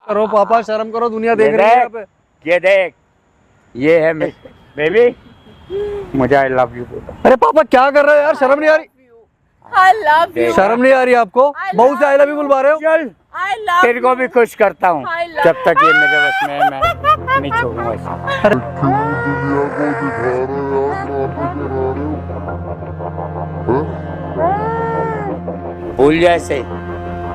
करो पापा, शर्म करो, दुनिया देख रही है यहाँ पे। ये देख, ये है बेबी, मुझे आई लव यू बोलो। अरे पापा क्या कर रहे हो यार, शर्म नहीं आ रही? I love you. शर्म नहीं आ रही आपको? बहू से आई लव यू बुलवा रहे हो? चल I love तेरे को भी खुश करता हूँ, I love जब तक ये मेरे बस में है, मैं नहीं छोड़ूंगा इसे। भूल जैसे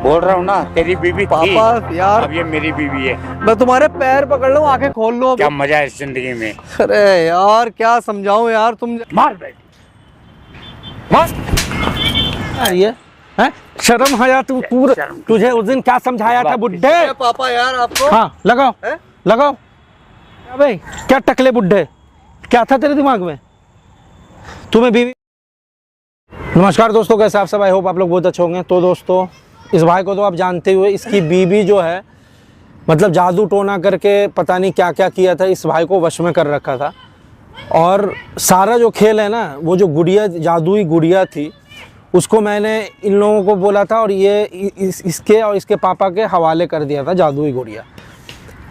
बोल रहा हूँ ना, तेरी बीवी थी, पापा यार, अब ये मेरी बीवी है। मैं तुम्हारे पैर पकड़ लूं, आंखें खोल लो। क्या मजा है इस जिंदगी में। अरे यार क्या समझाऊं यार, तुम मार बेटी, मार। ये है शर्म हया, तू पूरा तुझे उस दिन क्या समझाया था बुड्ढे? पापा यार आपको। हाँ लगाओ है? लगाओ। क्या भाई, क्या टकले बुड्ढे, क्या था तेरे दिमाग में? तुम्हें बीवी। नमस्कार दोस्तों, कैसे आप सब? आई होप आप लोग बहुत अच्छे होंगे। तो दोस्तों, इस भाई को तो आप जानते हुए, इसकी बीवी जो है मतलब जादू टोना करके पता नहीं क्या क्या किया था, इस भाई को वश में कर रखा था। और सारा जो खेल है ना, वो जो गुड़िया, जादुई गुड़िया थी, उसको मैंने इन लोगों को बोला था और ये इसके और इसके पापा के हवाले कर दिया था, जादुई गुड़िया।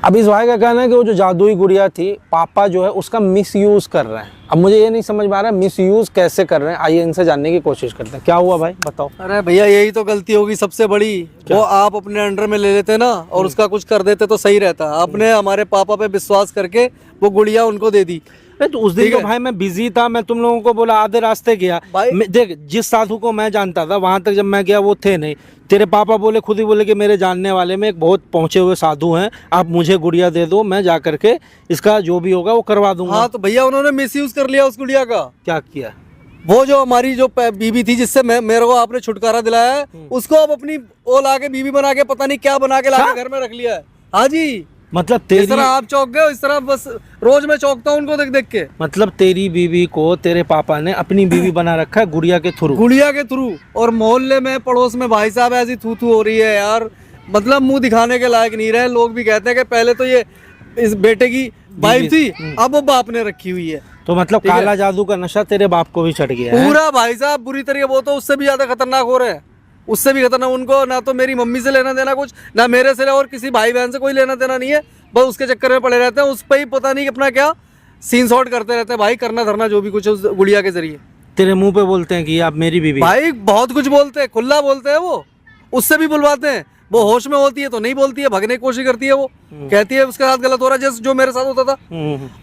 अब इस भाई का कहना है कि वो जो जादुई गुड़िया थी, पापा जो है उसका मिसयूज़ कर रहे हैं। अब मुझे ये नहीं समझ में आ रहा है मिसयूज़ कैसे कर रहे हैं। आइए इनसे जानने की कोशिश करते हैं। क्या हुआ भाई, बताओ। अरे भैया यही तो गलती होगी सबसे बड़ी, वो आप अपने अंडर में ले लेते ना और उसका कुछ कर देते तो सही रहता। आपने हमारे पापा पे विश्वास करके वो गुड़िया उनको दे दी। तो उस दिन तो भाई मैं बिजी था, मैं तुम लोगों को बोला आधे रास्ते गया। देख, जिस साधु को मैं जानता था वहां तक जब मैं गया वो थे नहीं। तेरे पापा बोले, खुद ही बोले कि मेरे जानने वाले में एक बहुत पहुंचे हुए साधु हैं, आप मुझे गुड़िया दे दो, मैं जा करके इसका जो भी होगा वो करवा दूंगा। हाँ तो भैया उन्होंने मिसयूज कर लिया उस गुड़िया का। क्या किया? वो जो हमारी जो बीबी थी, जिससे मेरे को आपने छुटकारा दिलाया है, उसको अब अपनी वो लाके बीबी बना के पता नहीं क्या बना के लाके घर में रख लिया है। हाँ जी, मतलब इस तरह आप चौंक गए, इस तरह बस रोज मैं चौंकता हूँ उनको देख देख के। मतलब तेरी बीवी को तेरे पापा ने अपनी बीवी बना रखा है गुड़िया के थ्रू? गुड़िया के थ्रू। और मोहल्ले में, पड़ोस में भाई साहब ऐसी थू थू हो रही है यार, मतलब मुंह दिखाने के लायक नहीं रहे। लोग भी कहते हैं कि पहले तो ये इस बेटे की वाइफ थी, अब वो बाप ने रखी हुई है। तो मतलब काला जादू का नशा तेरे बाप को भी चढ़ गया है पूरा भाई साहब बुरी तरीके। वो तो उससे भी ज्यादा खतरनाक हो रहे हैं, उससे भी खतरनाक। उनको ना तो मेरी मम्मी से लेना देना कुछ, ना मेरे से और किसी भाई बहन से कोई लेना देना नहीं है। बस उसके चक्कर में पड़े रहते हैं, उस पर ही पता नहीं अपना क्या सीन शॉट करते रहते हैं भाई, करना धरना जो भी कुछ उस गुड़िया के जरिए। तेरे मुंह पे बोलते हैं कि आप मेरी बीवी? भाई बहुत कुछ बोलते हैं, खुला बोलते हैं। वो उससे भी बुलवाते हैं। वो होश में होती है तो नहीं बोलती है, भगने की कोशिश करती है। वो कहती है उसके साथ गलत हो रहा है, जैसे जो मेरे साथ होता था।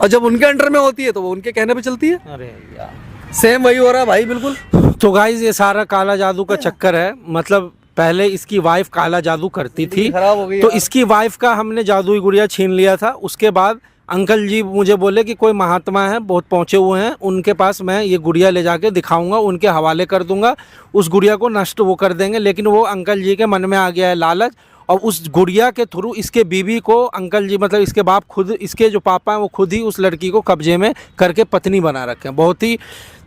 और जब उनके अंडर में होती है तो वो उनके कहने पे चलती है। अरे यार, सेम वही हो रहा है भाई, बिल्कुल। तो गाइस, ये सारा काला जादू का चक्कर है। मतलब पहले इसकी वाइफ काला जादू करती थी, खराब हो गई तो यार। इसकी वाइफ का हमने जादुई गुड़िया छीन लिया था। उसके बाद अंकल जी मुझे बोले कि कोई महात्मा है, बहुत पहुंचे हुए हैं, उनके पास मैं ये गुड़िया ले जाके दिखाऊंगा, उनके हवाले कर दूंगा, उस गुड़िया को नष्ट वो कर देंगे। लेकिन वो अंकल जी के मन में आ गया है लालच, और उस गुड़िया के थ्रू इसके बीवी को अंकल जी, मतलब इसके बाप खुद, इसके जो पापा हैं वो खुद ही उस लड़की को कब्जे में करके पत्नी बना रखे हैं। बहुत ही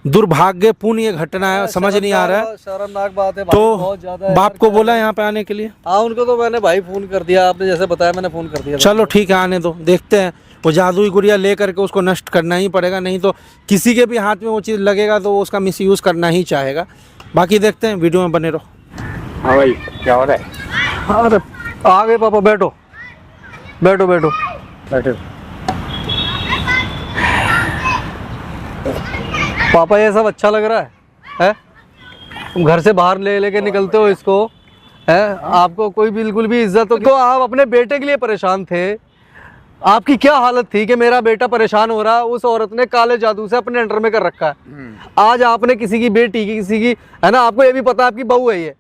दुर्भाग्यपूर्ण ये घटना है, समझ नहीं आ रहा है। शर्मनाक बात है भाई, तो बहुत ज्यादा। बाप को बोला यहाँ पे आने के लिए? हाँ उनको तो मैंने भाई फोन कर दिया, आपने जैसे बताया मैंने फोन कर दिया। चलो ठीक है, आने दो, देखते हैं। वो जादुई गुड़िया ले करके उसको नष्ट करना ही पड़ेगा, नहीं तो किसी के भी हाथ में वो चीज़ लगेगा तो वो उसका मिसयूज़ करना ही चाहेगा। बाकी देखते हैं, वीडियो में बने रहो। हाँ भाई, क्या हो रहा है? अरे आ गए पापा, बैठो बैठो बैठो बैठो। पापा ये सब अच्छा लग रहा है? तुम घर से बाहर ले लेके निकलते हो इसको, है? आपको कोई बिल्कुल भी इज्जत हो? तो आप अपने बेटे के लिए परेशान थे। आपकी क्या हालत थी कि मेरा बेटा परेशान हो रहा है, उस औरत ने काले जादू से अपने अंडर में कर रखा है। आज आपने किसी की बेटी की, किसी की, है ना, आपको ये भी पता है आपकी बहू है ये,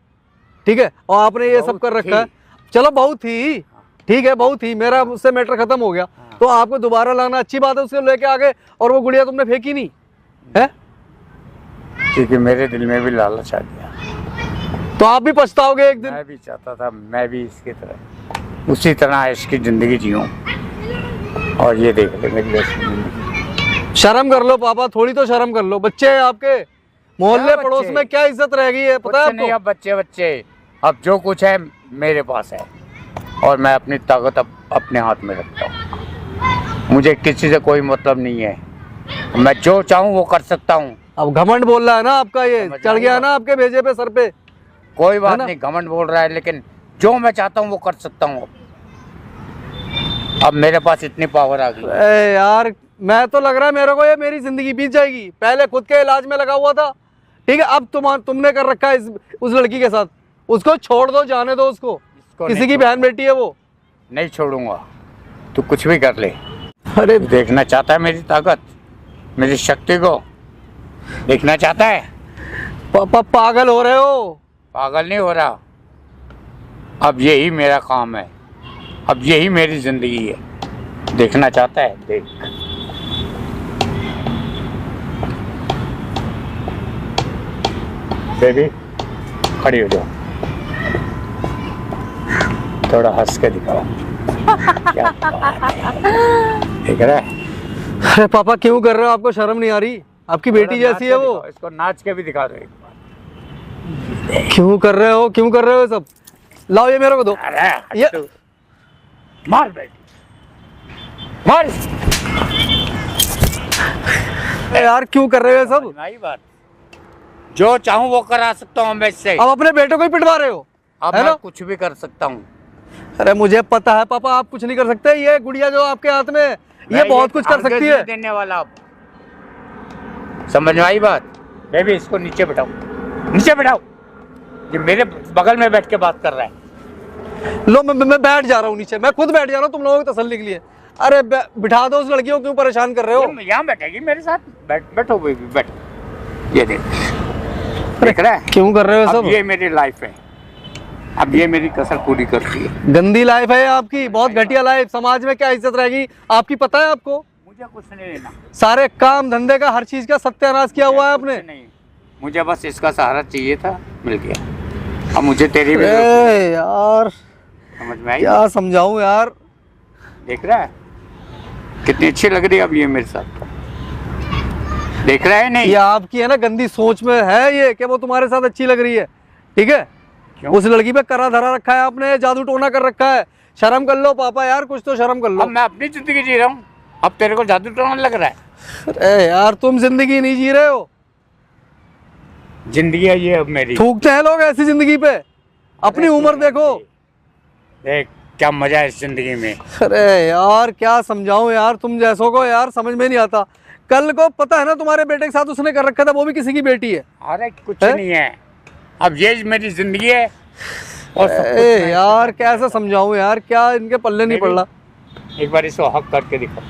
ठीक है, और आपने ये सब कर रखा है। चलो बहू थी, ठीक है, बहू थी, मेरा उससे मैटर खत्म हो गया। तो आपको दोबारा लाना अच्छी बात है, उसको लेके आ गए और वो गुड़िया तुमने फेंकी नहीं है? क्योंकि मेरे दिल में भी लालच आ गया। तो आप भी पछताओगे एक दिन। मैं भी चाहता था मैं भी इसकी तरह, उसी तरह इसकी जिंदगी जीऊं, और ये देख ले मेरी जिंदगी। शर्म कर लो पापा, थोड़ी तो शर्म कर लो। बच्चे हैं आपके, मोहल्ले पड़ोस में क्या इज्जत रह गई है पता है आपको? नहीं, अब बच्चे अब जो कुछ है मेरे पास है, और मैं अपनी ताकत अब अपने हाथ में रखता हूँ। मुझे किसी से कोई मतलब नहीं है, मैं जो चाहूँ वो कर सकता हूँ। अब घमंड बोल रहा है ना आपका, ये चढ़ गया ना आपके भेजे पे, सर पे। कोई बात नहीं, घमंड बोल रहा है, लेकिन जो मैं चाहता हूँ वो कर सकता हूँ। अब मेरे पास इतनी पावर आ गई। ए यार, मैं तो लग रहा है मेरे को ये मेरी जिंदगी बीत जाएगी। पहले खुद के इलाज में लगा हुआ था, ठीक है, अब तुमने कर रखा है उस लड़की के साथ। उसको छोड़ दो, जाने दो उसको, किसी की बहन बेटी है वो। नहीं छोड़ूंगा, तू कुछ भी कर ले। अरे देखना चाहता है मेरी ताकत, मेरी शक्ति को देखना चाहता है? पापा पागल हो रहे हो। पागल नहीं हो रहा, अब यही मेरा काम है, अब यही मेरी जिंदगी है। देखना चाहता है? देख। बेबी खड़ी हो जाओ, थोड़ा हंस के दिखाओ। क्या बात है। देख रहा है? अरे पापा क्यों कर रहे हो? आपको शर्म नहीं आ रही? आपकी बेटी जैसी है वो। इसको नाच के भी दिखा दो एक बार। क्यों कर रहे हो, क्यों कर रहे हो सब? लाओ ये मेरे को दो। अरे ये हट तू। मार बेटी, मार। यार क्यों कर रहे हो ये सब? नहीं बात, जो चाहूं वो करा सकता हूं मैं इससे। अब अपने बेटे को ही पिटवा रहे हो, अब है मैं ना? कुछ भी कर सकता हूं। अरे मुझे पता है पापा, आप कुछ नहीं कर सकते। ये गुड़िया जो आपके हाथ में, ये मैं बहुत कुछ कर आगे सकती नहीं है। देने वाला। अब समझ में आई बात? बेबी इसको नीचे बिठाओ, नीचे बिठाओ। ये मेरे बगल में बैठ के बात कर रहा है। लो मैं बैठ जा रहा हूँ नीचे, मैं खुद बैठ जा रहा हूँ तुम लोगों की तसल्ली के लिए। अरे बिठा दो उस लड़की को, क्यों परेशान कर रहे हो? यहाँ बैठेगी मेरे साथ। बैठो बेबी, बैठ। ये देख रहा है? क्यों कर रहे हो अब सब? ये मेरी लाइफ है, अब ये मेरी कसर पूरी करती है। गंदी लाइफ है आपकी, बहुत घटिया लाइफ। समाज में क्या इज्जत रहेगी आपकी, पता है आपको? मुझे कुछ नहीं लेना। सारे काम धंधे का, हर चीज का सत्यानाश किया हुआ है आपने। नहीं, मुझे बस इसका सहारा चाहिए था, मिल गया। अब मुझे तेरी भी ए यार, समझ में आई? क्या समझाऊं यार। देख रहा है कितनी अच्छी लग रही है अब ये मेरे साथ? देख रहा है? नहीं, ये आपकी है ना गंदी सोच में है ये कि वो तुम्हारे साथ अच्छी लग रही है, ठीक है? क्यों? उस लड़की पे करा धरा रखा है आपने, जादू टोना कर रखा है। शर्म कर लो पापा यार, कुछ तो शर्म कर लो। अब मैं अपनी जिंदगी जी रहा हूँ, अब तेरे को जादू टोना लग रहा है? अरे यार तुम जिंदगी नहीं जी रहे हो। जिंदगी है ये अब मेरी। थूकते हैं लोग ऐसी जिंदगी पे। अपनी उम्र देखो। देख क्या मजा है इस जिंदगी में। अरे यार क्या समझाऊं यार, तुम जैसों को यार समझ में नहीं आता। कल को पता है ना तुम्हारे बेटे के साथ उसने कर रखा था, वो भी किसी की बेटी है। अरे कुछ नहीं है, अब ये मेरी जिंदगी है और सब कुछ ए मैं- यार कैसे समझाऊं यार, क्या इनके पल्ले नहीं पड़ रहा। एक बार इसको हक करके दिखो।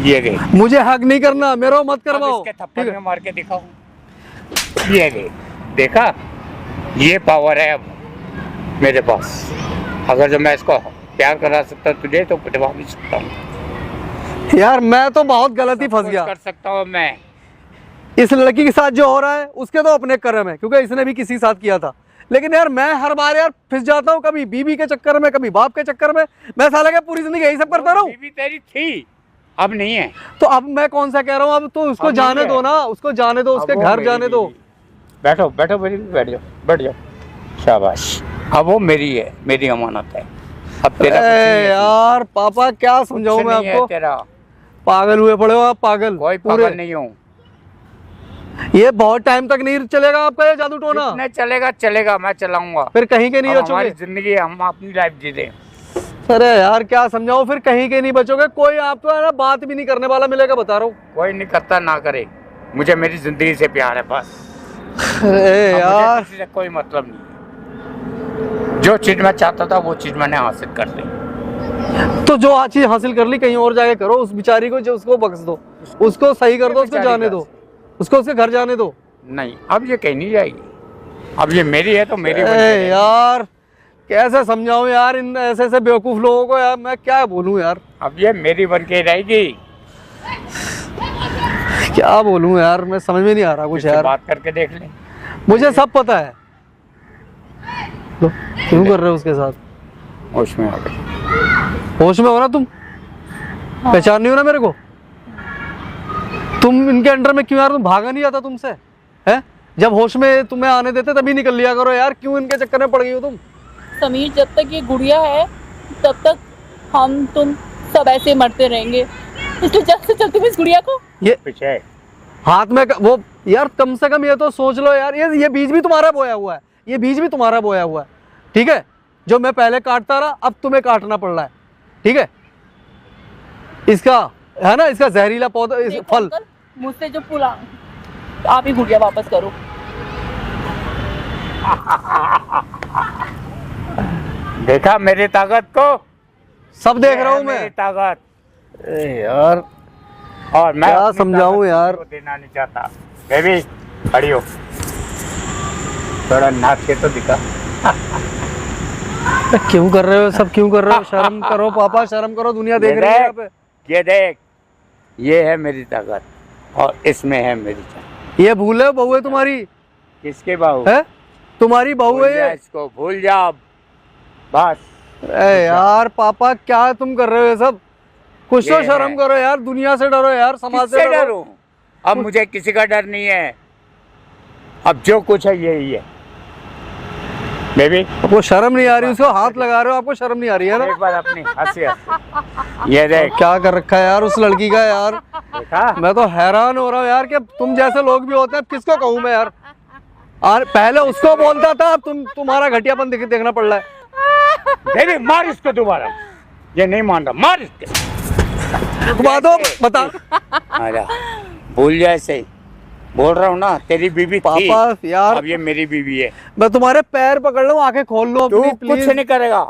ये गए। मुझे हक नहीं करना, मेरा मत अब करवाओ। इसके ठीक थप्पड़ है? में मार के दिखाओ। ये गए, देखा? ये पावर है अब मेरे पास। अगर जो मैं इसको प्यार करा सकता तुझे तो पिटवा भी सकता हूँ। यार मैं तो बहुत गलत ही सब फंस कुछ गया। कर सकता हूँ मैं। इस लड़की के साथ जो हो रहा है उसके तो अपने कर्म है, क्योंकि इसने भी किसी के साथ किया था। लेकिन यार मैं हर बार यार फिस जाता हूँ, कभी बीबी के चक्कर में, कभी बाप के चक्कर में। मैं साला क्या पूरी जिंदगी यही सब करता रहूं? बीवी तेरी थी, अब नहीं है। तो अब मैं कौन सा कह रहा हूँ, अब तो उसको अब जाने नहीं है। दो ना, उसको जाने दो, उसके अब वो घर मेरी जाने दो। बीवी। बैठो बैठो मेरी, बैठ जाओ, बैठ जाओ। शाबाश। अब वो मेरी है, मेरी अमानत है। अब तेरा कुछ नहीं ए है। यार पापा क्या समझाऊं कुछ मैं नहीं है आपको? तेरा। पागल हुए पड़े हो आप, पागल कोई पूरे। पागल नहीं हूँ। ये बहुत टाइम तक नहीं चलेगा आपका ये जादू टोना। कितने चलेगा? चलेगा, मैं चलाऊंगा। फिर कहीं के नहीं अब हमारी बचोगे। जिंदगी है, हम अपनी लाइफ जी रहे हैं। अरे यार क्या समझाओ, फिर कहीं के नहीं बचोगे। कोई आपको है ना बात भी नहीं करने वाला मिलेगा, बता रहा हूँ। कोई नहीं करता, ना करे। मुझे मेरी जिंदगी से प्यार है बस। अरे अब यार मुझे किसी से कोई मतलब नहीं। जो चीज मैं चाहता था वो चीज मैंने हासिल कर ली। तो जो चीज हासिल कर ली कहीं और जाके करो। उस बेचारी को जो उसको बख्श दो, उसको सही कर दो, उसको बेचारी जाने का? दो, उसको उसके घर जाने दो। नहीं, अब ये कहीं नहीं जाएगी। अब ये मेरी है तो मेरी बनी ए रहेगी। यार कैसे समझाऊं यार इन ऐसे ऐसे बेवकूफ लोगों को, यार मैं क्या बोलूं यार, अब ये मेरी बन के रहेगी। क्या बोलूं यार, मैं समझ में नहीं आ रहा कुछ इससे यार। बात करके देख ले। मुझे सब पता है। लो, क्यों कर रहे हो उसके साथ? होश में आ गई। होश में हो ना तुम? पहचान नहीं हो ना मेरे को? तुम इनके अंडर में क्यों यार? तुम भागा नहीं आता तुमसे है? जब होश में तुम्हें आने देते तभी निकल लिया करो यार। क्यों इनके चक्कर में पड़ गई हो तुम? समीर, जब तक ये गुड़िया है तब तक हम तुम सब ऐसे मरते रहेंगे, इसलिए जल्द से जल्द तुम इस गुड़िया को ये पीछे हाथ में वो यार, कम से कम ये तो सोच लो यार, ये बीज भी तुम्हारा बोया हुआ है, ये बीज भी तुम्हारा बोया हुआ है, ठीक है? जो मैं पहले काटता रहा अब तुम्हें काटना पड़ रहा है, ठीक है? इसका है ना, इसका जहरीला पौधा देखो फल। अंकल, मुझसे जो पुला आप ही गुड़िया वापस करो। देखा मेरी ताकत को? सब देख ये रहा है हूँ मैं। मेरी ताकत। यार और मैं क्या अपनी समझाऊं ताकत यार? किसी को देना नहीं चाहता। बेबी खड़ी हो, थोड़ा नाच के तो दिखा। क्यों कर रहे हो सब, क्यों कर रहे हो? शर्म करो पापा, शर्म करो, दुनिया देख रही है यहाँ पे। ये देख, ये है मेरी ताकत और इसमें है मेरी जान। ये भूल है बहू है तुम्हारी, किसके बाबू? है तुम्हारी बहू भूल है जा ये। इसको, भूल जा अब। बस यार पापा क्या तुम कर रहे हो ये सब? कुछ तो ये शर्म है। करो यार, दुनिया से डरो यार, समाज से किससे डरो। डरूं? अब मुझे किसी का डर नहीं है। अब जो कुछ है यही है। बेबी आपको शर्म नहीं आ रही? उसको हाथ लगा रहे हो, आपको शर्म नहीं आ रही है ना? एक बार अपनी हंसी हंसी। ये देख, क्या कर रखा है यार उस लड़की का यार। देखा? मैं तो हैरान हो रहा हूँ यार कि तुम जैसे लोग भी होते हैं, अब किसको कहूँ मैं यार। और पहले उसको बोलता था, अब तुम्हारा घटियापन देखना पड़ रहा है। बेबी मार इसको दोबारा। ये नहीं मान रहा, मार इसके। घुमा दो, बता। आजा, भूल जा ऐसे ही। बोल रहा हूँ ना, तेरी बीवी थी, पापा यार, अब ये मेरी बीवी है। मैं तुम्हारे पैर पकड़ लूं, आंखें खोल लो तू अपनी कुछ प्लीज। नहीं करेगा।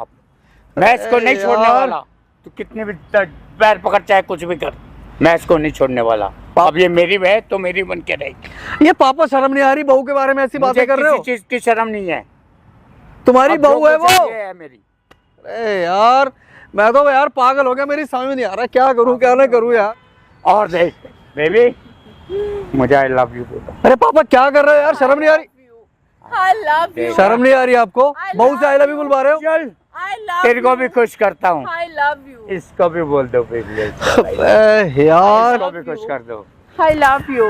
मैं इसको नहीं छोड़ने यार। वाला। तू कितने भी पैर पकड़, चाहे कुछ भी कर, मैं इसको नहीं छोड़ने वाला। अब ये मेरी है तो मेरी बन के रहेगी। ये पापा शर्म नहीं आ रही बहू के बारे में ऐसी बातें कर रहे हो? किसी चीज की शर्म नहीं है। तुम्हारी अब जो बहू है कुछ वो। ये है मेरी। अरे यार मैं तो यार पागल हो गया, मेरी समझ में नहीं आ रहा क्या करूं क्या ना करूं यार। और देख बेबी, मुझे आई लव यू बोलो। अरे पापा क्या कर रहे हो यार, शर्म नहीं आ रही? I love you. शर्म नहीं आ रही आपको? बहू से आई लव यू बुलवा रहे हो? चल, I love तेरे को you. भी खुश करता हूँ। I love you. इसको भी बोल दो बेबी, यार इसको भी खुश कर दो। I love you.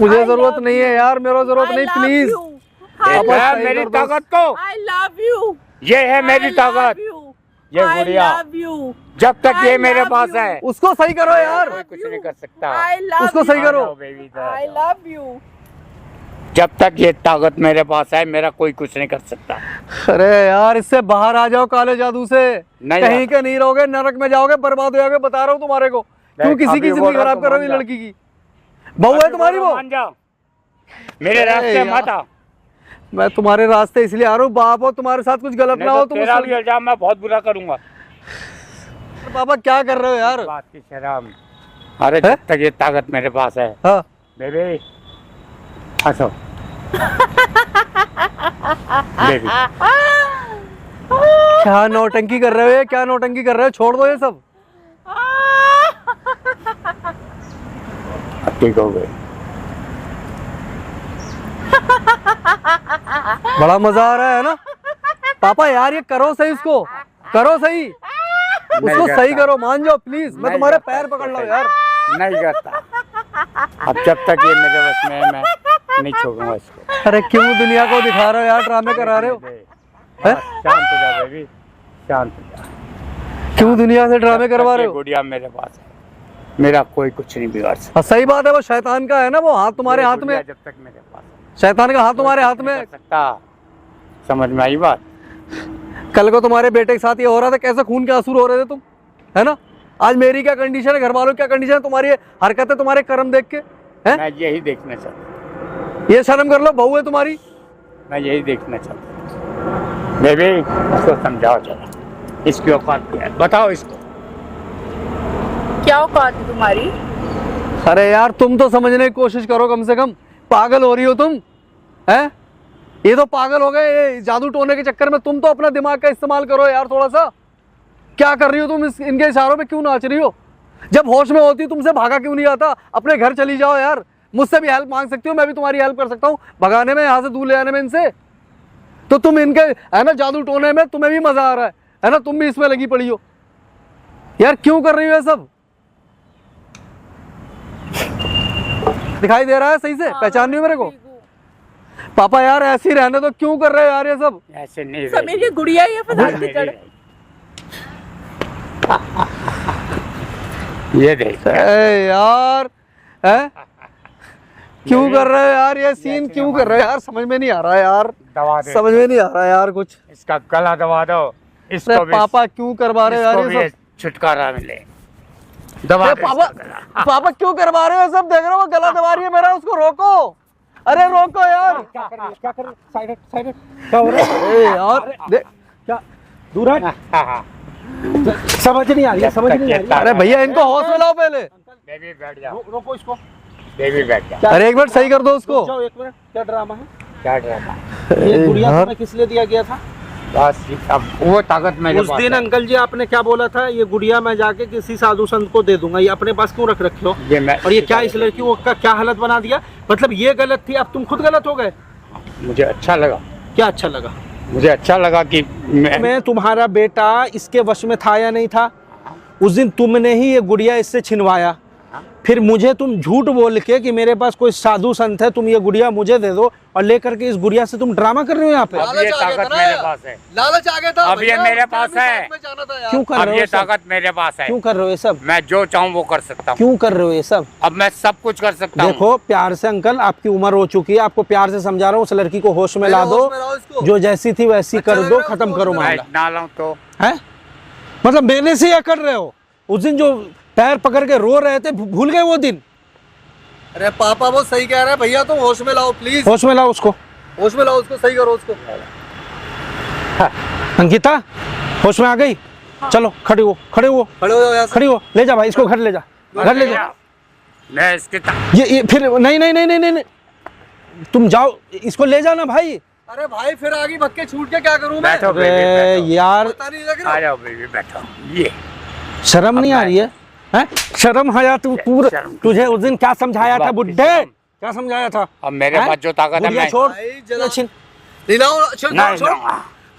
मुझे I जरूरत love नहीं है यार, मेरा जरूरत I नहीं, love प्लीज। you. I पापा, देखा सही मेरी कर दो। ताकत को? I love you. ये है मेरी I love ताकत। you. ये I गुड़िया। love you. जब तक I ये मेरे love पास you. है, उसको सही करो यार, कोई कुछ नहीं कर सकता। I love उसको you. सही करो। आ जाओ बेबी, इधर आ I जाओ। love you. जब तक ये ताकत मेरे पास है, मेरा कोई कुछ नहीं कर सकता। अरे यार इससे बाहर आ जाओ काले जादू से, नहीं कहीं आता। के नहीं रहोगे, नरक में जाओगे, बर्बाद हो जाओगे, बता रहा हूँ तुम्हारे को। क्यों देख, किसी अभी की बोल जिंदगी रहा खराब तो कर रहे हो मान ये जा। लड़की की? बहू है तुम्हारी वो? मान जाओ, मेरे अरे रास्ते यार। मत आ। मैं तुम्हारे रास्ते इसलिए आ रहा हूँ, बाप हो तुम्हारे साथ कुछ गलत नहीं ना हो तो तुम तेरा उस भी इल्जाम मैं बहुत बुरा करूंगा। पापा क्या कर रहे हो यार? बात की शर्म। अरे जब तक ये ताकत मेरे पास है, हाँ बेबी हंसो। बेबी क्या नौटंकी कर रहे हो, ये क्या नौटंकी कर रहे हो? छोड़ दो ये सब। ठीक हो गए। बड़ा मजा आ रहा है ना पापा? यार ये करो सही, उसको करो सही, उसको करता। सही करो, मान जाओ प्लीज। मैं नहीं तुम्हारे करता पैर इसको पकड़ लो सही। यार। नहीं करता। अब जब तक ये मेरे बस में है, मैं नहीं छोड़ूंगा इसको। अरे क्यों दुनिया को दिखा रहे हो यार, ड्रामे करा रहे हो? बस, शांत हो जा बेबी, शांत हो जा। क्यों दुनिया से ड्रामे जब तक करवा ये रहे हो? गुड़िया मेरे पास है, मेरा कोई कुछ नहीं बिगाड़ सकता। हाँ, सही बात है, वो शैतान का है ना, वो हाथ तुम्हारे ये हाथ गुड़िया में, जब तक मेरे पास है, शैतान का हाथ तुम्हारे हाथ नहीं में। कर सकता। समझ में आई बात? कल को तुम्हारे बेटे के साथ ये हो रहा था, कैसे खून के आंसू रो रहे थे तुम, है ना? आज मेरी क्या कंडीशन है, घर वालों की क्या कंडीशन है, तुम्हारी हरकतें, तुम्हारे कर्म देख के, हैं? मैं यही देखना चाहता। ये शर्म कर लो, बहू है तुम्हारी। मैं यही देखना चाहता। बेबी इसको समझाओ जरा, इसकी औकात क्या है, बताओ इसको। क्या औकात है तुम्हारी? अरे यार तुम तो समझने की कोशिश करो कम से कम, पागल हो रही हो तुम, हैं? ये तो पागल हो गए ये जादू टोने के चक्कर में। तुम तो अपना दिमाग का इस्तेमाल करो यार थोड़ा सा। क्या कर रही हो तुम, इनके इशारों पे क्यों नाच रही हो? जब होश में होती तुमसे भागा क्यों नहीं आता? अपने घर चली जाओ यार, मुझसे भी हेल्प मांग सकती हो, मैं भी तुम्हारी हेल्प कर सकता हूँ भगाने में, यहाँ से दूर ले आने में इनसे। तो तुम इनके है ना जादू टोने में तुम्हें भी मजा आ रहा है ना, तुम भी इसमें लगी पड़ी हो यार। क्यों कर रही हो ये सब? दिखाई दे रहा है सही से? पहचान नहीं हो मेरे को? पापा यार ऐसे ही रहने तो, क्यों कर रहे हो यार ये सब? ऐसे नहीं समीर की गुड़िया ही है, फसाद के चढ़। ये देख ए यार है क्यों कर रहे हो यार, ये सीन क्यों कर रहे हो यार, समझ में नहीं आ रहा है यार, दबा दे, समझ में नहीं आ रहा है यार कुछ। इसका गला दबा दो, अरे इसको भी, पापा क्यों करवा रहे हो यार इसको भी ये सब? छुटकारा मिले। दबा अरे दे पापा, इसका गला। पापा क्यों करवा रहे हो ये सब? देख रहे हो वो गला दबा रही है मेरा, उसको रोको, अरे रोको यार। क्या कर रहे हो? साइड हट, साइड हट। क्या हो रहा है? अरे यार क्या दूर हट। समझ नहीं आ रही है, समझ नहीं आ रही है। अरे भैया इनको होश में लाओ पहले। बेबी बैठ जाओ, रोको इसको। बेबी बैठ जाओ। अरे एक मिनट सही कर दो उसको। जाओ एक मिनट, क्या ड्रामा है? क्या ड्रामा? ये गुड़िया यार। तुम्हें किस लिए दिया गया था? बस अब वो ताकत मेरे उस पास दिन है। अंकल जी आपने क्या बोला था, ये गुड़िया मैं जाके किसी साधु संत को दे दूंगा, ये अपने पास क्यों रख रखे हो? ये मैं और ये क्या इस लड़की को का क्या हालत बना दिया? मतलब ये गलत थी, अब तुम खुद गलत हो गए। मुझे अच्छा लगा, क्या अच्छा लगा? मुझे अच्छा लगा कि मैं तुम्हारा बेटा इसके वश में था या नहीं था? उस दिन तुमने ही ये गुड़िया इससे छिनवाया, फिर मुझे तुम झूठ बोल के कि मेरे पास कोई साधु संत है, तुम ये गुड़िया मुझे दे दो, और लेकर के इस गुड़िया से तुम ड्रामा कर रहे हो यहाँ पे। अब ये ताकत मेरे पास है, लालच आ गया था, अब ये मेरे पास है। क्यों कर अब रहे हो ये ये सब? ताकत मेरे पास है। क्यों कर रहे हो ये सब? मैं जो चाहूँ वो कर सकता हूँ। क्यों कर रहे हो ये सब? अब मैं सब कुछ कर सकता हूँ। देखो प्यार से अंकल, आपकी उम्र हो चुकी है, आपको प्यार से समझा रहा हूँ, उस लड़की को होश में ला दो, जो जैसी थी वैसी कर दो, खत्म करो मैं मामला। ना लाऊं तो है मतलब मैंने से यह कर रहे हो? उस दिन जो पैर पकड़ के रो रहे थे, भूल गए वो दिन? अरे पापा वो सही कह रहे हैं भैया, तुम होश में लाओ प्लीज, होश में लाओ उसको, होश में लाओ उसको, सही करो उसको। अंकिता होश में आ गई? चलो खड़ी हो, खड़े हो, खड़े हो जाओ यहाँ से। खड़ी हो, ले जा भाई इसको, घर ले जा, घर ले जा। मैं इसके ये फिर नहीं नहीं नहीं नहीं नहीं नहीं, तुम जाओ, इसको ले जाना भाई। अरे भाई फिर आगे भग के छूट के क्या करूं मैं? बैठो अरे बेबी, बैठो। यार पता नहीं लग आ रहा। जाओ बेबी, बैठो। ये शर्म नहीं आ रही है? हैं? शर्म आया तू पूरा, शर्म। तुझे उस दिन क्या समझाया था बाप की बुड्ढे? शर्म। क्या समझाया था? अब मेरे हैं? पास जो ताकत है गुड़िया मैं छोड़, भाई जरा छिन। दिलाओ, छोड़ नहीं छोड़। दूंगा,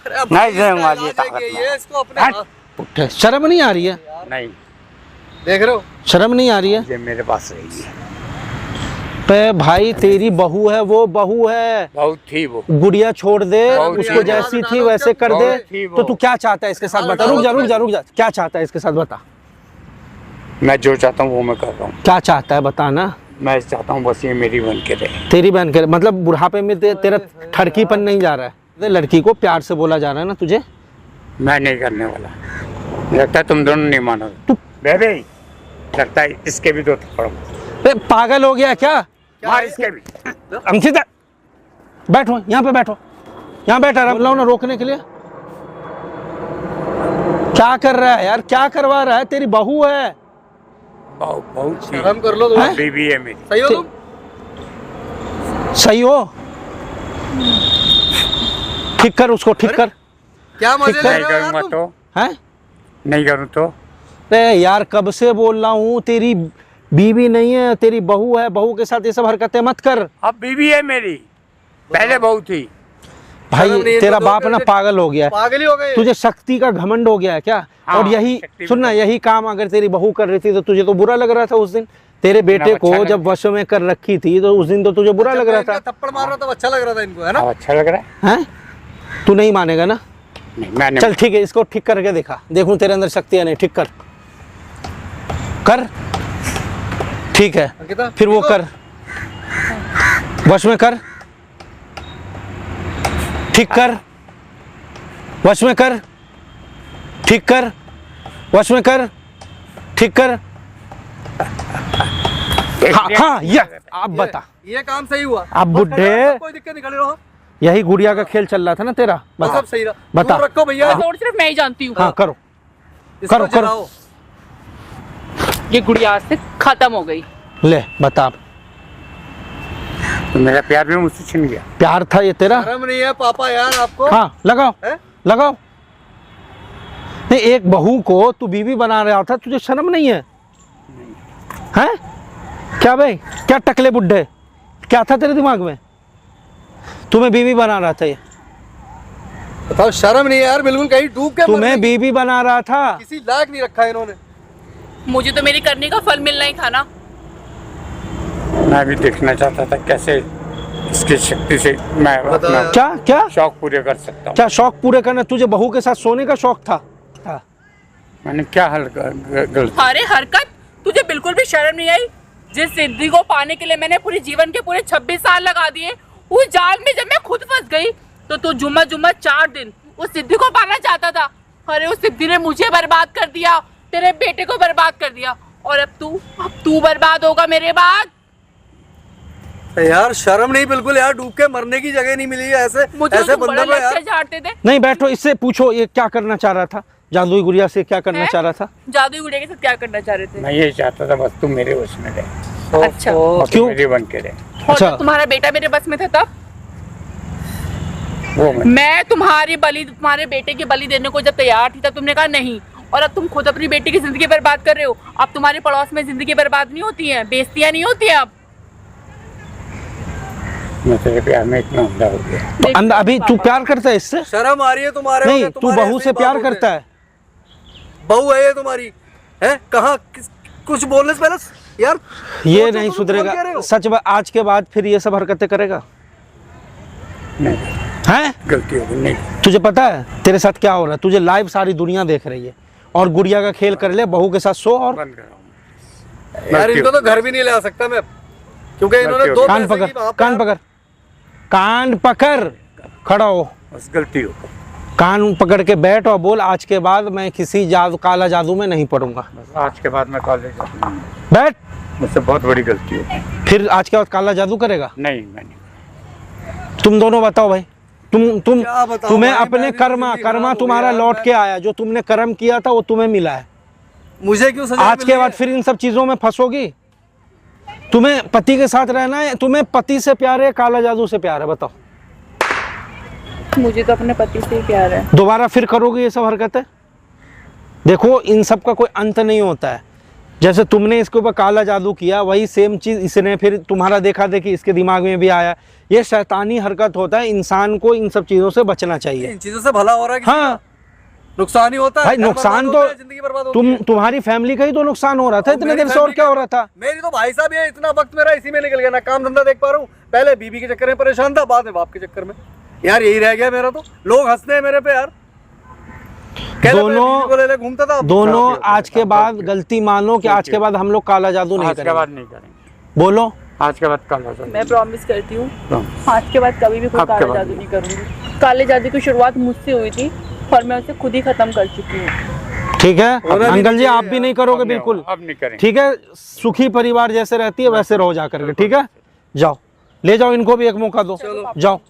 अरे अब नहीं भाई इसका दूंगा ये इलाज है ताकत कि मैं। ये इसको अपने हट। हाथ- बुड्ढे, शर्म नहीं आ रही है? नहीं, देख रहे हो, शर्म नहीं आ रही है? ये मेरे पास रहेगी। पे भाई तेरी बहू है, वो बहू है, बहुत थी वो, गुड़िया छोड़ दे, बहुत उसको थी। जैसी थी वैसे कर दे। बहुत थी वो। तो तू क्या चाहता है इसके साथ बता? रुक जा रुक जा रुक जा, क्या चाहता है इसके साथ बता? मैं जो चाहता हूँ वो मैं कर रहा हूँ। क्या चाहता है बता ना? मैं चाहता हूँ बस ये मेरी बन के रहे। तेरी बहन के मतलब बुढ़ापे में तेरा ठरकीपन नहीं जा रहा है? लड़की को प्यार से बोला जा रहा है ना तुझे? मैं नहीं करने वाला, लगता है तुम दोनों नहीं मानोगे। बेबी लगता है इसके भी 2 थप्पड़ बे, पागल हो गया क्या? मार इसके भी। अंकिता बैठो, यहाँ पे बैठो, यहाँ बैठा रहा बोला ना रोकने के लिए। क्या कर रहा है यार, क्या करवा रहा है? तेरी बहू है। बहुत थी। शर्म कर लो तुम। हैं? बीवी है मेरी। सही हो तुम? सही हो? ठीक कर उसको, ठीक कर। क्या मजे ले नहीं रहे हो यार करूँगा तुम? तो, हैं? नहीं करूँ तो अरे यार कब से बोल रहा हूँ, तेरी बीवी नहीं है, तेरी बहू है, बहू के साथ ये सब हरकतें मत कर। अब बीवी है मेरी, पहले बहू थी। भाई शर्म नहीं है तेरा तो बाप दो ना के- पागल हो गया है, पागल ही हो गए। तुझे शक्ति का घमंड हो गया है क्या? हाँ, और यही शक्ति सुनना, में- यही काम अगर तेरी बहू कर रही थी तो तुझे तो बुरा लग रहा था उस दिन? तेरे बेटे अच्छा को लग जब वश में कर रखी थी तो उस दिन तो तुझे बुरा लग रहा था। थप्पड़ मार रहा था, अच्छा लग रहा था इनको, है ना? अब अच्छा लग रहा है? हैं? तू नहीं मानेगा ना? नहीं, मैं नहीं। चल ठीक है, इसको ठीक करके दिखा, देखूं तेरे अंदर शक्ति है नहीं। ठीक कर, कर, ठीक है, अंकिता, फिर वो ठीक हो? कर, वश में कर, ठीक कर, वश में कर, ठीक कर, वश में कर, ठीक कर। हाँ हाँ, ये अब बता, ये काम सही हुआ। अब बुड्ढे, कोई दिक्कत नहीं, खड़े रहो। यही गुड़िया का खेल चल रहा था ना तेरा? बस बता, अब सही रहा। बता। दूर रखो भैया, तो और सिर्फ मैं ही जानती हूँ। हाँ करो, इसको करो, करो। जलाओ। ये गुड़िया आज से खत्म हो गई। ले बता। तो मेरा प्यार भी मुझसे छिन गया। प्यार था ये तेरा? शर्म नहीं है पापा यार आपको? हाँ लगाओ, हैं? लगाओ। नहीं, एक बहू को तू बीवी बना रहा था, तुझे शर्म नहीं है? हैं? क्या भाई, क्या टकले बुड्ढे, क्या था तेरे दिमाग में? तुम्हें बीवी बना रहा था ये? बताओ, शर्म नहीं है यार बिल्कुल, कहीं डूब के मर तुम्हें गई। बीवी बना रहा था? किसी लायक नहीं रखा है इन्होंने। मुझे तो मेरी करने का फल मिलना ही था ना। मैं भी देखना चाहता था कैसे इसकी शक्ति से मैं बताओ अपना यार। क्या क्या शौक पूरे कर सकता हूँ। क्या शौक पूरे करना? तुझे बहू के साथ सोने का शौक था? मैंने क्या गलत? अरे हरकत, तुझे बिल्कुल भी शर्म नहीं आई? जिस सिद्धि को पाने के लिए मैंने पूरे जीवन के पूरे 26 साल लगा दिए, उस जाल में जब मैं खुद फंस गई तो तू जुम्मा 4 दिन उस सिद्धि को पाना चाहता था। अरे उस सिद्धि ने मुझे बर्बाद कर दिया, तेरे बेटे को बर्बाद कर दिया, और अब तू बर्बाद होगा मेरे बाद। यार शर्म नहीं बिल्कुल यार, डूब के मरने की जगह नहीं मिली है ऐसे मुझे ऐसे तो बड़ा बंदे को यार। लेक्चर झाड़ते थे। नहीं बैठो, इससे पूछो ये क्या करना चाह रहा था, जादुई गुड़िया से क्या करना हैं? चाह रहा था? जादुई गुड़िया के साथ क्या करना चाह रहे थे? मैं ये चाहता था बस तू मेरे वश में रहे, अच्छा, बस क्यों? मेरी बन के रहे। और अच्छा। जब तुम्हारा बेटा मेरे बस में था तब वो मैं तुम्हारे बेटे की बलि देने को जब तैयार थी तब तुमने कहा नहीं, और अब तुम खुद अपनी बेटी की जिंदगी बर्बाद कर रहे हो। अब तुम्हारे पड़ोस में जिंदगी बर्बाद नहीं होती है, बेइज्जतियां नहीं होती है। अब मैं तेरे प्यार में इतना अंधा हो गया। अभी तू प्यार करता है इससे? शर्म आ रही है तुम्हारे? नहीं, तू बहू से प्यार करता है? बहू है ये तुम्हारी? है कहाँ? कुछ बोलने से पहले यार ये तो नहीं तुम सुधरेगा कौन कह रहे हो? सच बात, आज के बाद फिर ये सब हरकतें करेगा? नहीं, हैं? गलती हो गई। नहीं, तुझे पता है तेरे साथ क्या हो रहा है? तुझे लाइव सारी दुनिया देख रही है, और गुड़िया का खेल कर ले, बहू के साथ सो, और बंद कराऊं। यार इनको तो घर भी नहीं ला सकता मैं, क्योंकि इन्होंने दो कान पैसे पकड़, की वहाँ पे- कान पकड़, कान पकड़, खड़ा हो, बस गलती हो गई। कान पकड़ के बैठ और बोल, आज के बाद मैं किसी काला जादू में नहीं पड़ूंगा। बस आज के बाद मैं कॉलेज जाऊंगा। बैठ। मुझसे बहुत बड़ी गलती हो गई। फिर आज के बाद काला जादू करेगा? नहीं, मैं नहीं। तुम दोनों बताओ भाई, तुम क्या बताऊं तुम्हें भाई, अपने मैं भी कर्मा जिंदगी खराब हो तुम्हारा गया, लौट मैं- के आया, जो तुमने कर्म किया था वो तुम्हें मिला है। मुझे क्यों सजा आज मिली के है? बाद फिर इन सब चीजों में फंसोगी? तुम्हें पति के साथ रहना है, तुम्हें पति से प्यार है, काला जादू से प्यार है? बताओ। मुझे तो अपने पति से ही प्यार है। दोबारा फिर करोगे ये सब हरकतें? देखो इन सब का कोई अंत नहीं होता है। जैसे तुमने इसके ऊपर काला जादू किया, वही सेम चीज इसने फिर तुम्हारा देखा देखी इसके दिमाग में भी आया। ये शैतानी हरकत होता है, इंसान को इन सब चीजों से बचना चाहिए। इन चीजों से भला हो रहा है किसी हाँ का? नुकसान ही होता है भाई, घर नुकसान बर्बाद तो होता है, जिंदगी बर्बाद होती है। तुम्हारी फैमिली का ही तो नुकसान हो रहा था इतने मेरी देर से, और फैमिली क्या का- हो रहा था? मेरी तो भाई साहब ये इतना वक्त मेरा इसी में निकल गया, ना काम धंधा देख पा रहा हूँ। पहले बीबी के चक्कर में परेशान था, बाद में बाप के चक्कर में। यार यही रह गया मेरा तो। लोग हंसते हैं मेरे पे यार। कहते हैं, बीबी को ले ले घूमता था। दोनों आज के बाद गलती मानो कि आज के बाद हम लोग काला जादू नहीं आज के बाद करेंगे। नहीं करेंगे। बोलो। आज के बाद काला जादू। मैं प्रॉमिस करती हूँ Promise। आज के बाद कभी भी कोई अब के काला बाद जादू नहीं करूंगी। काले जादू की शुरुआत मुझसे हुई थी और मैं उसे खुद ही खत्म कर चुकी हूँ। ठीक है होना भी अंकल जी, नहीं आप चाहिए भी नहीं अब करोगे? नहीं बिल्कुल होगा, अब नहीं करेंगे। ठीक है, सुखी परिवार जैसे रहती है वैसे रहो जा करके। ठीक है, जाओ ले जाओ, इनको भी एक मौका दो, जाओ।